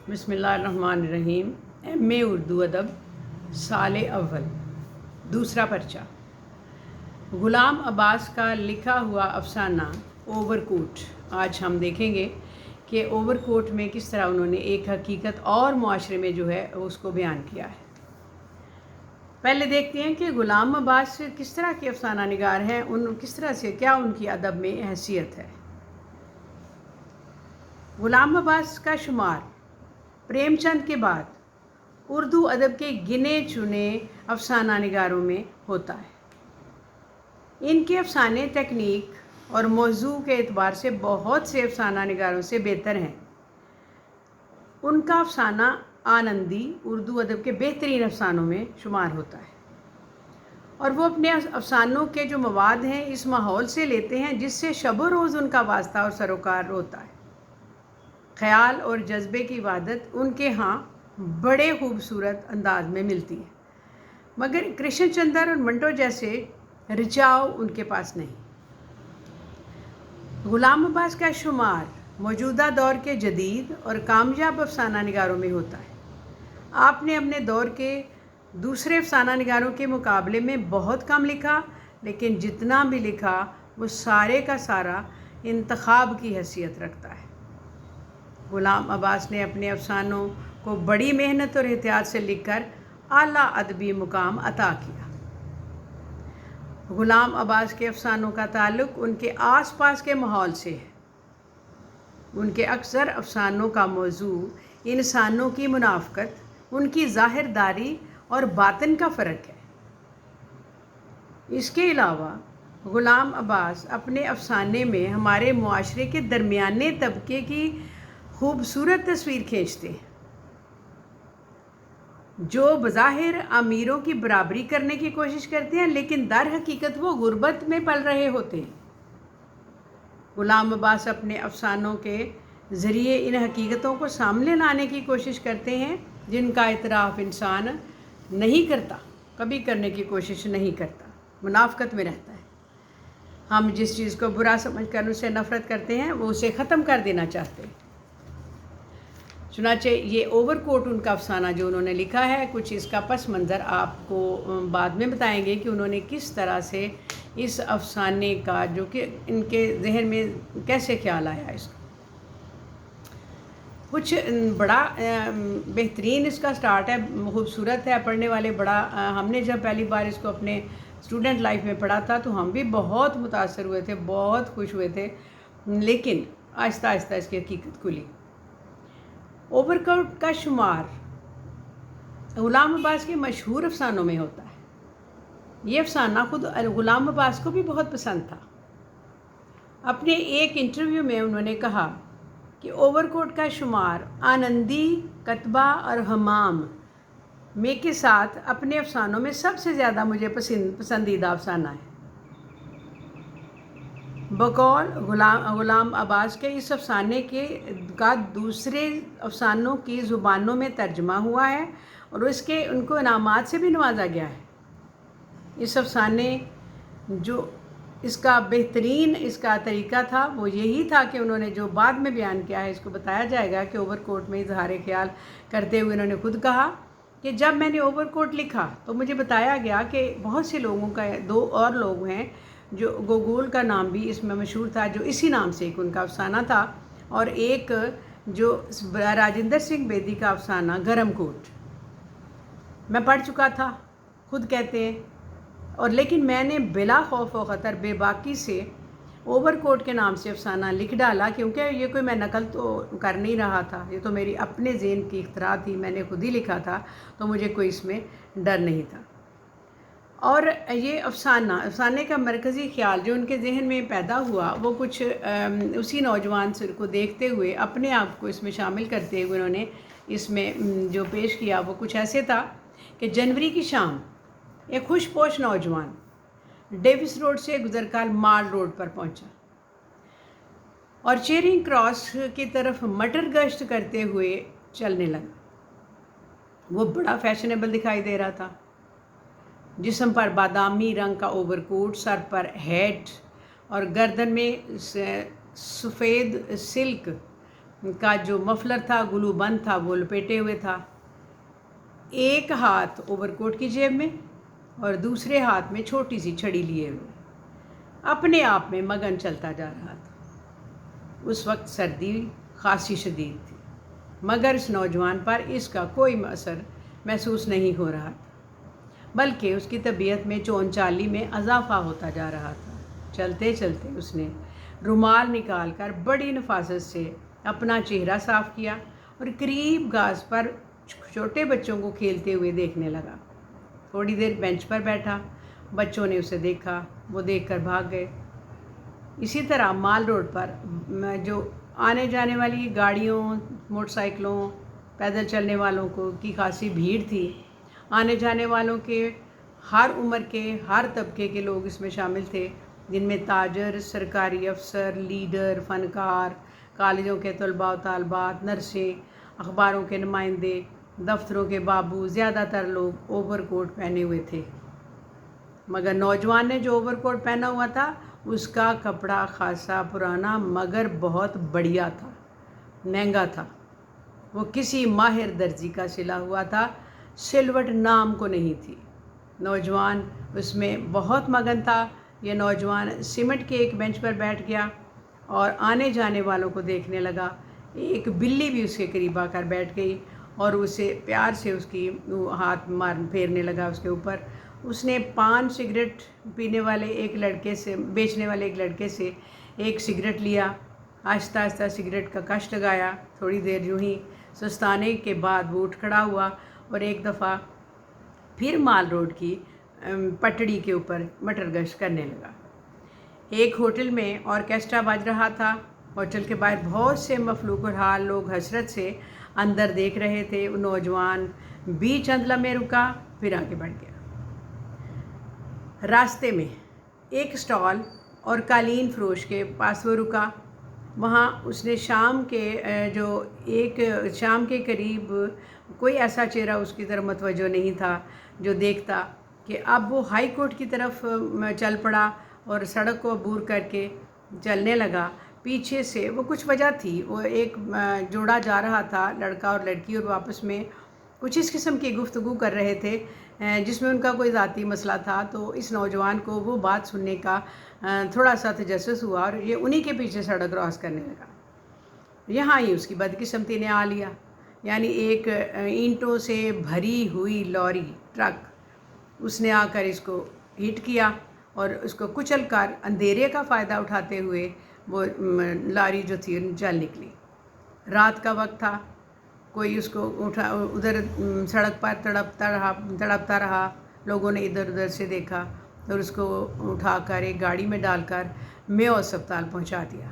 بسم اللہ الرحمن الرحیم۔ ایم اے اردو ادب سال اول، دوسرا پرچہ۔ غلام عباس کا لکھا ہوا افسانہ اوور کوٹ۔ آج ہم دیکھیں گے کہ اوور کوٹ میں کس طرح انہوں نے ایک حقیقت اور معاشرے میں جو ہے اس کو بیان کیا ہے۔ پہلے دیکھتے ہیں کہ غلام عباس کس طرح کے افسانہ نگار ہیں، کس طرح سے کیا ان کی ادب میں حیثیت ہے۔ غلام عباس کا شمار پریم چند کے بعد اردو ادب کے گنے چنے افسانہ نگاروں میں ہوتا ہے۔ ان کے افسانے تکنیک اور موضوع کے اعتبار سے بہت سے افسانہ نگاروں سے بہتر ہیں۔ ان کا افسانہ آنندی اردو ادب کے بہترین افسانوں میں شمار ہوتا ہے، اور وہ اپنے افسانوں کے جو مواد ہیں اس ماحول سے لیتے ہیں جس سے شب و روز ان کا واسطہ اور سروکار ہوتا ہے۔ خیال اور جذبے کی وحدت ان کے ہاں بڑے خوبصورت انداز میں ملتی ہے، مگر کرشن چندر اور منٹو جیسے رچاؤ ان کے پاس نہیں۔ غلام عباس کا شمار موجودہ دور کے جدید اور کامیاب افسانہ نگاروں میں ہوتا ہے۔ آپ نے اپنے دور کے دوسرے افسانہ نگاروں کے مقابلے میں بہت کم لکھا، لیکن جتنا بھی لکھا وہ سارے کا سارا انتخاب کی حیثیت رکھتا ہے۔ غلام عباس نے اپنے افسانوں کو بڑی محنت اور احتیاط سے لکھ کر اعلیٰ ادبی مقام عطا کیا۔ غلام عباس کے افسانوں کا تعلق ان کے آس پاس کے ماحول سے ہے۔ ان کے اکثر افسانوں کا موضوع انسانوں کی منافقت، ان کی ظاہر داری اور باطن کا فرق ہے۔ اس کے علاوہ غلام عباس اپنے افسانے میں ہمارے معاشرے کے درمیانے طبقے کی خوبصورت تصویر کھینچتے ہیں، جو بظاہر امیروں کی برابری کرنے کی کوشش کرتے ہیں لیکن در حقیقت وہ غربت میں پل رہے ہوتے ہیں۔ غلام عباس اپنے افسانوں کے ذریعے ان حقیقتوں کو سامنے لانے کی کوشش کرتے ہیں جن کا اعتراف انسان نہیں کرتا، کبھی کرنے کی کوشش نہیں کرتا، منافقت میں رہتا ہے۔ ہم جس چیز کو برا سمجھ کر اسے نفرت کرتے ہیں وہ اسے ختم کر دینا چاہتے ہیں۔ چنانچہ یہ اوور کوٹ ان کا افسانہ جو انہوں نے لکھا ہے، کچھ اس کا پس منظر آپ کو بعد میں بتائیں گے کہ انہوں نے کس طرح سے اس افسانے کا جو کہ ان کے ذہن میں کیسے خیال آیا اس کا۔ کچھ بڑا بہترین اس کا سٹارٹ ہے، خوبصورت ہے، پڑھنے والے بڑا ہم نے جب پہلی بار اس کو اپنے اسٹوڈنٹ لائف میں پڑھا تھا تو ہم بھی بہت متاثر ہوئے تھے، بہت خوش ہوئے تھے، لیکن آہستہ آہستہ اس کی حقیقت کھلی۔ اوور کوٹ کا شمار غلام عباس کے مشہور افسانوں میں ہوتا ہے۔ یہ افسانہ خود غلام عباس کو بھی بہت پسند تھا۔ اپنے ایک انٹرویو میں انہوں نے کہا کہ اوور کوٹ کا شمار آنندی، کتبہ اور حمام میں کے ساتھ اپنے افسانوں میں سب سے زیادہ مجھے پسندیدہ افسانہ ہے۔ بقول غلام عباس کے اس افسانے کا دوسرے افسانوں کی زبانوں میں ترجمہ ہوا ہے اور ان کو انعامات سے بھی نوازا گیا ہے۔ اس افسانے جو اس کا بہترین اس کا طریقہ تھا وہ یہی تھا کہ انہوں نے جو بعد میں بیان کیا ہے اس کو بتایا جائے گا کہ اوور کوٹ میں اظہار خیال کرتے ہوئے انہوں نے خود کہا کہ جب میں نے اوور کوٹ لکھا تو مجھے بتایا گیا کہ بہت سے لوگوں کا، دو اور لوگ ہیں جو گوگول کا نام بھی اس میں مشہور تھا، جو اسی نام سے ایک ان کا افسانہ تھا، اور ایک جو راجندر سنگھ بیدی کا افسانہ گرم کوٹ میں پڑھ چکا تھا، خود کہتے ہیں، اور لیکن میں نے بلا خوف و خطر بے باکی سے اوور کوٹ کے نام سے افسانہ لکھ ڈالا، کیونکہ یہ کوئی میں نقل تو کر نہیں رہا تھا، یہ تو میری اپنے ذہن کی اختراع تھی، میں نے خود ہی لکھا تھا، تو مجھے کوئی اس میں ڈر نہیں تھا۔ اور یہ افسانے کا مرکزی خیال جو ان کے ذہن میں پیدا ہوا وہ کچھ اسی نوجوان کو دیکھتے ہوئے اپنے آپ کو اس میں شامل کرتے ہوئے انہوں نے اس میں جو پیش کیا وہ کچھ ایسے تھا کہ جنوری کی شام ایک خوش پوش نوجوان ڈیوس روڈ سے گزر کر مال روڈ پر پہنچا اور چیرنگ کراس کی طرف مٹر گشت کرتے ہوئے چلنے لگا۔ وہ بڑا فیشنیبل دکھائی دے رہا تھا، جسم پر بادامی رنگ کا اوور کوٹ، سر پر ہیٹ اور گردن میں سفید سلک کا جو مفلر تھا گلو بند تھا وہ لپیٹے ہوئے تھا، ایک ہاتھ اوور کوٹ کی جیب میں اور دوسرے ہاتھ میں چھوٹی سی چھڑی لیے ہوئے اپنے آپ میں مگن چلتا جا رہا تھا۔ اس وقت سردی خاصی شدید تھی، مگر اس نوجوان پر اس کا کوئی اثر محسوس نہیں ہو رہا تھا، بلکہ اس کی طبیعت میں چون چالی میں اضافہ ہوتا جا رہا تھا۔ چلتے چلتے اس نے رومال نکال کر بڑی نفاست سے اپنا چہرہ صاف کیا اور قریب گھاس پر چھوٹے بچوں کو کھیلتے ہوئے دیکھنے لگا۔ تھوڑی دیر بینچ پر بیٹھا، بچوں نے اسے دیکھا، وہ دیکھ کر بھاگ گئے۔ اسی طرح مال روڈ پر جو آنے جانے والی گاڑیوں، موٹر سائیکلوں، پیدل چلنے والوں کی خاصی بھیڑ تھی۔ آنے جانے والوں کے ہر عمر کے، ہر طبقے کے لوگ اس میں شامل تھے، جن میں تاجر، سرکاری افسر، لیڈر، فنکار، کالجوں کے طلباء و طالبات، نرسیں، اخباروں کے نمائندے، دفتروں کے بابو۔ زیادہ تر لوگ اوور کوٹ پہنے ہوئے تھے، مگر نوجوان نے جو اوور کوٹ پہنا ہوا تھا اس کا کپڑا خاصا پرانا مگر بہت بڑھیا تھا، مہنگا تھا۔ وہ کسی ماہر درزی کا سلا ہوا تھا، سلوٹ نام کو نہیں تھی۔ نوجوان اس میں بہت مگن تھا۔ یہ نوجوان سیمنٹ کے ایک بینچ پر بیٹھ گیا اور آنے جانے والوں کو دیکھنے لگا۔ ایک بلی بھی اس کے قریب آ کر بیٹھ گئی اور اسے پیار سے اس کی ہاتھ پھیرنے لگا اس کے اوپر۔ اس نے پان سگریٹ پینے والے ایک لڑکے سے، بیچنے والے ایک لڑکے سے ایک سگریٹ لیا، آہستہ آہستہ سگریٹ کا کش لگایا۔ تھوڑی دیر یوں ہی سستانے کے بعد وہ اٹھ کھڑا ہوا اور ایک دفعہ پھر مال روڈ کی پٹڑی کے اوپر مٹر گشت کرنے لگا۔ ایک ہوٹل میں آرکیسٹرا بج رہا تھا۔ ہوٹل کے باہر بہت سے مفلوک الحال لوگ حسرت سے اندر دیکھ رہے تھے۔ وہ نوجوان بھی چند لمحے رکا، پھر آگے بڑھ گیا۔ راستے میں ایک اسٹال اور قالین فروش کے پاس وہ رکا۔ وہاں اس نے شام کے قریب کوئی ایسا چہرہ اس کی طرف متوجہ نہیں تھا جو دیکھتا کہ اب وہ ہائی کورٹ کی طرف چل پڑا اور سڑک کو عبور کر کے چلنے لگا۔ پیچھے سے وہ کچھ وجہ تھی، وہ ایک جوڑا جا رہا تھا، لڑکا اور لڑکی، اور وہ آپس میں کچھ اس قسم کی گفتگو کر رہے تھے جس میں ان کا کوئی ذاتی مسئلہ تھا۔ تو اس نوجوان کو وہ بات سننے کا تھوڑا سا تجسس ہوا اور یہ انہی کے پیچھے سڑک کراس کرنے لگا۔ یہاں ہی اس کی بدقسمتی نے آ لیا، یعنی ایک اینٹوں سے بھری ہوئی لوری ٹرک اس نے آ کر اس کو ہٹ کیا اور اس کو کچل کر اندھیرے کا فائدہ اٹھاتے ہوئے وہ لاری جو تھی چل نکلی۔ رات کا وقت تھا، کوئی اس کو ادھر سڑک پر تڑپتا رہا۔ لوگوں نے ادھر ادھر سے دیکھا اور اس کو اٹھا کر ایک گاڑی میں ڈال کر میو اسپتال پہنچا دیا،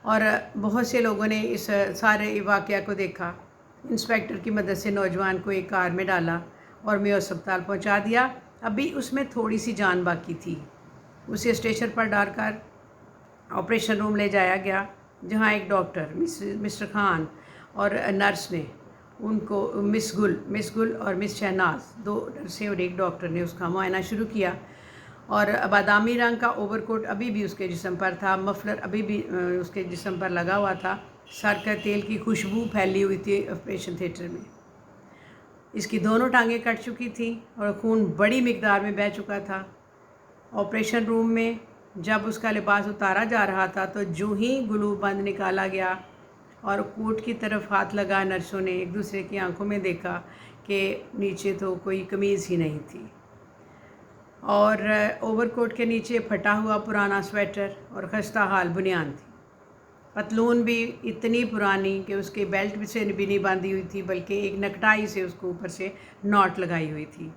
اور بہت سے لوگوں نے اس سارے واقعہ کو دیکھا۔ انسپیکٹر کی مدد سے نوجوان کو ایک کار میں ڈالا اور میو اسپتال پہنچا دیا۔ ابھی اس میں تھوڑی سی جان باقی تھی۔ اسے اسٹیشن پر ڈال کر آپریشن روم لے جایا گیا، جہاں ایک ڈاکٹر مسٹر خان اور نرس نے ان کو مس گل اور مس شہناز، دو نرسیں اور ایک ڈاکٹر نے اس کا معائنہ شروع کیا۔ اور بادامی رنگ کا اوور کوٹ ابھی بھی اس کے جسم پر تھا، مفلر ابھی بھی اس کے جسم پر لگا ہوا تھا، سر کا تیل کی خوشبو پھیلی ہوئی تھی آپریشن تھیٹر میں۔ اس کی دونوں ٹانگیں کٹ چکی تھیں اور خون بڑی مقدار میں بہہ چکا تھا۔ آپریشن روم میں جب اس کا لباس اتارا جا رہا تھا تو جو ہی گلو بند نکالا گیا اور کوٹ کی طرف ہاتھ لگا، نرسوں نے ایک دوسرے کی آنکھوں میں دیکھا کہ نیچے تو کوئی قمیض ہی نہیں تھی، اور اوور کوٹ کے نیچے پھٹا ہوا پرانا سویٹر اور خستہ حال بنیان تھی۔ پتلون بھی اتنی پرانی کہ اس کے بیلٹ سے بھی نہیں باندھی ہوئی تھی، بلکہ ایک نکٹائی سے اس کو اوپر سے ناٹ لگائی ہوئی تھی،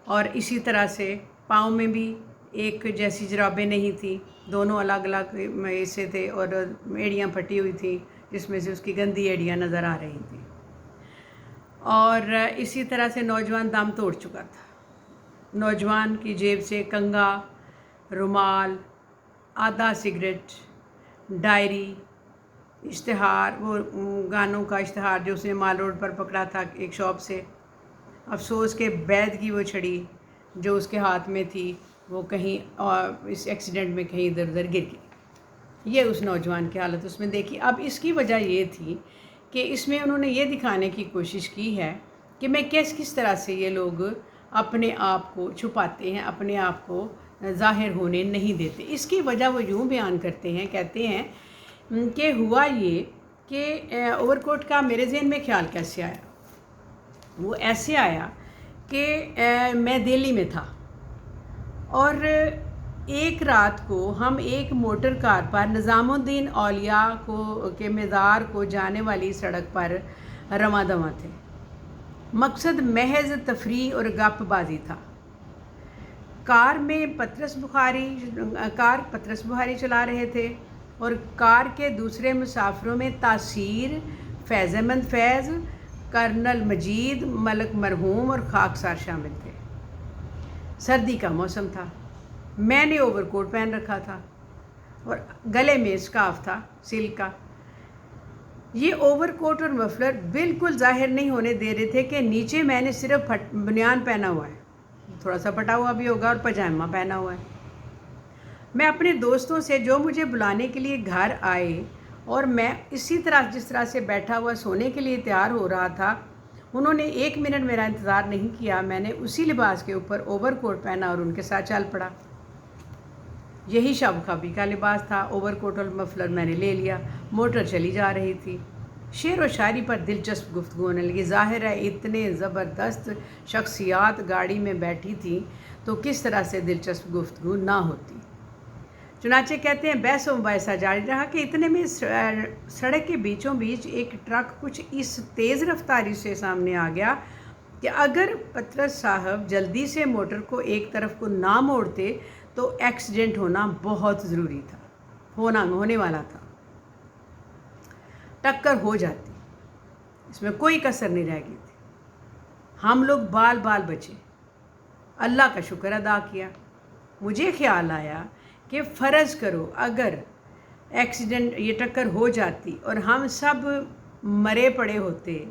اور اسی طرح سے پاؤں میں بھی ایک جیسی جرابیں نہیں تھیں، دونوں الگ الگ حصے تھے اور ایڑیاں پھٹی ہوئی تھیں جس میں سے اس کی گندی ایڑیاں نظر آ رہی تھیں، اور اسی طرح سے نوجوان دم توڑ چکا تھا۔ نوجوان کی جیب سے کنگھا، رومال، آدھا سگریٹ، ڈائری، اشتہار، وہ گانوں کا اشتہار جو اس نے مال روڈ پر پکڑا تھا ایک شاپ سے، افسوس کے بیت کی وہ چھڑی جو اس کے ہاتھ میں تھی وہ کہیں اور اس ایکسیڈنٹ میں کہیں ادھر ادھر گر گئی۔ یہ اس نوجوان کی حالت اس میں دیکھی۔ اب اس کی وجہ یہ تھی کہ اس میں انہوں نے یہ دکھانے کی کوشش کی ہے کہ میں کس طرح سے یہ لوگ اپنے آپ کو چھپاتے ہیں، اپنے آپ کو ظاہر ہونے نہیں دیتے۔ اس کی وجہ وہ یوں بیان کرتے ہیں، کہتے ہیں کہ ہوا یہ کہ اوور کوٹ کا میرے ذہن میں خیال کیسے آیا؟ وہ ایسے آیا کہ میں دہلی میں تھا اور ایک رات کو ہم ایک موٹر کار پر نظام الدین اولیاء کے مزار کو جانے والی سڑک پر رواں دواں تھے۔ مقصد محض تفریح اور گپ بازی تھا۔ کار پطرس بخاری چلا رہے تھے اور کار کے دوسرے مسافروں میں تاثیر، فیض احمد فیض، کرنل مجید، ملک مرحوم اور خاکسار شامل تھے۔ سردی کا موسم تھا۔ میں نے اوور کوٹ پہن رکھا تھا اور گلے میں اسکارف تھا سلک کا۔ یہ اوور کوٹ اور مفلر بالکل ظاہر نہیں ہونے دے رہے تھے کہ نیچے میں نے صرف بنیان پہنا ہوا ہے، تھوڑا سا پھٹا ہوا بھی ہوگا، اور پاجامہ پہنا ہوا ہے۔ میں اپنے دوستوں سے جو مجھے بلانے کے لیے گھر آئے اور میں اسی طرح جس طرح سے بیٹھا ہوا سونے کے لیے تیار ہو رہا تھا، انہوں نے 1 منٹ میرا انتظار نہیں کیا۔ میں نے اسی لباس کے اوپر اوور کوٹ پہنا اور ان کے ساتھ چل پڑا۔ یہی شب خوابی کا لباس تھا۔ اوور کوٹ اور مفلر میں نے لے لیا۔ موٹر چلی جا رہی تھی۔ شعر و شاعری پر دلچسپ گفتگو ہونے لگی۔ ظاہر ہے اتنے زبردست شخصیات گاڑی میں بیٹھی تھیں تو کس طرح سے دلچسپ گفتگو نہ ہوتی۔ چنانچہ کہتے ہیں بحث و مباحثہ جاری رہا کہ اتنے میں سڑک کے بیچوں بیچ ایک ٹرک کچھ اس تیز رفتاری سے سامنے آ گیا کہ اگر پطرس صاحب جلدی سے موٹر کو ایک طرف کو نہ موڑتے تو ایکسیڈنٹ ہونا بہت ضروری تھا، ہونے والا تھا۔ ٹکر ہو جاتی، اس میں کوئی کسر نہیں رہ گئی تھی۔ ہم لوگ بال بچے۔ اللہ کا شکر ادا کیا۔ مجھے خیال آیا کہ فرض کرو اگر ایکسیڈنٹ یہ ٹکر ہو جاتی اور ہم سب مرے پڑے ہوتے،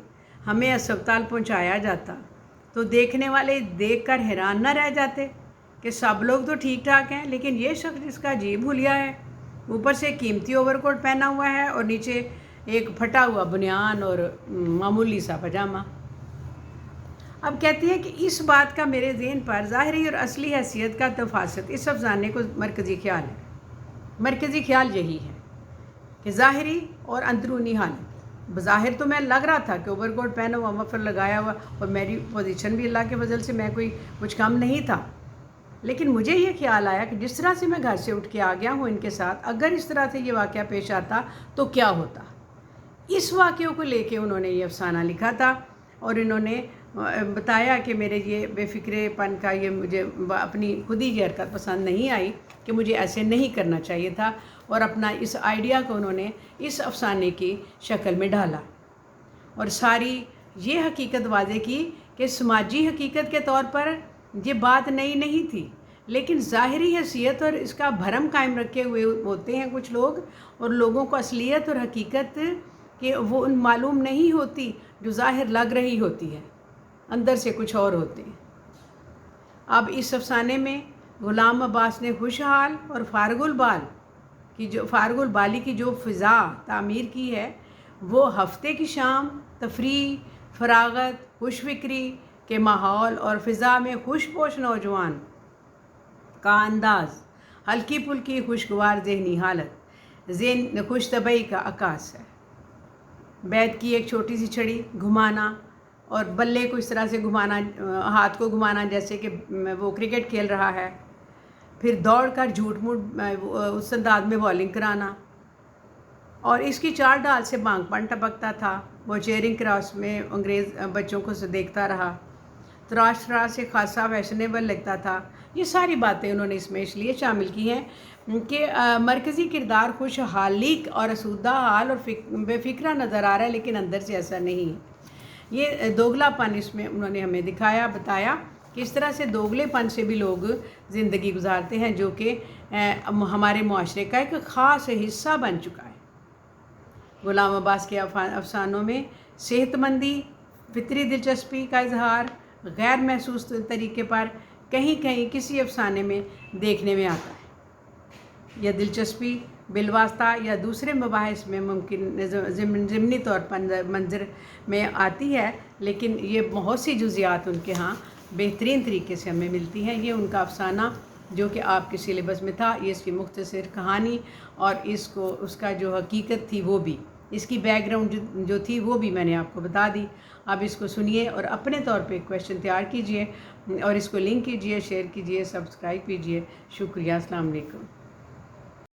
ہمیں اسپتال پہنچایا جاتا، تو دیکھنے والے دیکھ کر حیران نہ رہ جاتے کہ سب لوگ تو ٹھیک ٹھاک ہیں، لیکن یہ شخص جس کا عجیب حلیہ ہے، اوپر سے قیمتی اوور کوٹ پہنا ہوا ہے اور نیچے ایک پھٹا ہوا بنیان اور معمولی سا پاجامہ۔ اب کہتے ہیں کہ اس بات کا میرے ذہن پر ظاہری اور اصلی حیثیت کا تفاصل اس افسانے کو مرکزی خیال ہے۔ مرکزی خیال یہی ہے کہ ظاہری اور اندرونی حالت۔ بظاہر تو میں لگ رہا تھا کہ اوور کوٹ پہنا ہوا، مفلر لگایا ہوا، اور میری پوزیشن بھی اللہ کے فضل سے میں کوئی کچھ کم نہیں تھا، لیکن مجھے یہ خیال آیا کہ جس طرح سے میں گھر سے اٹھ کے آ گیا ہوں ان کے ساتھ، اگر اس طرح سے یہ واقعہ پیش آتا تو کیا ہوتا۔ اس واقعے کو لے کے انہوں نے یہ افسانہ لکھا تھا اور انہوں نے بتایا کہ میرے یہ بے فکرے پن کا یہ مجھے اپنی خود ہی یہ حرکت پسند نہیں آئی کہ مجھے ایسے نہیں کرنا چاہیے تھا، اور اپنا اس آئیڈیا کو انہوں نے اس افسانے کی شکل میں ڈالا اور ساری یہ حقیقت واضح کی کہ سماجی حقیقت کے طور پر یہ بات نئی نہیں تھی، لیکن ظاہری حیثیت اور اس کا بھرم قائم رکھے ہوئے ہوتے ہیں کچھ لوگ، اور لوگوں کو اصلیت اور حقیقت کہ وہ معلوم نہیں ہوتی، جو ظاہر لگ رہی ہوتی ہے، اندر سے کچھ اور ہوتے ہیں۔ اب اس افسانے میں غلام عباس نے خوشحال اور فارغ البالی کی جو فضا تعمیر کی ہے، وہ ہفتے کی شام تفریح، فراغت، خوش فکری کے ماحول اور فضا میں خوش پوش نوجوان کا انداز، ہلکی پھلکی خوشگوار ذہنی حالت، خوش طبعی کا عکاس ہے۔ بیت کی ایک چھوٹی سی چھڑی گھمانا اور بلے کو اس طرح سے گھمانا، ہاتھ کو گھمانا جیسے کہ وہ کرکٹ کھیل رہا ہے، پھر دوڑ کر جھوٹ موٹ اس انداز میں بالنگ کرانا، اور اس کی 4 ڈال سے بانگ پن ٹپکتا تھا۔ وہ چیئرنگ کراس میں انگریز بچوں کو دیکھتا رہا، تراش سے خاصا فیشنیبل لگتا تھا۔ یہ ساری باتیں انہوں نے اس میں اس لیے شامل کی ہیں کہ مرکزی کردار خوشحالی اور اسودہ حال اور بے فکرہ نظر آ رہا ہے، لیکن اندر سے ایسا نہیں ہے۔ یہ دوگلا پن اس میں انہوں نے ہمیں بتایا کہ اس طرح سے دوگلے پن سے بھی لوگ زندگی گزارتے ہیں، جو کہ ہمارے معاشرے کا ایک خاص حصہ بن چکا ہے۔ غلام عباس کے افسانوں میں صحت مندی، فطری دلچسپی کا اظہار غیر محسوس طریقے پر کہیں کہیں کسی افسانے میں دیکھنے میں آتا ہے۔ یہ دلچسپی بالواسطہ یا دوسرے مباحث میں ممکن ضمنی طور پر منظر میں آتی ہے، لیکن یہ بہت سی جزیات ان کے ہاں بہترین طریقے سے ہمیں ملتی ہیں۔ یہ ان کا افسانہ جو کہ آپ کے سلیبس میں تھا، یہ اس کی مختصر کہانی اور اس کا جو حقیقت تھی وہ بھی، اس کی بیک گراؤنڈ جو تھی وہ بھی میں نے آپ کو بتا دی۔ اب اس کو سنیے اور اپنے طور پہ کویشچن تیار کیجئے اور اس کو لنک کیجئے، شیئر کیجئے، سبسکرائب کیجئے۔ شکریہ، السلام علیکم۔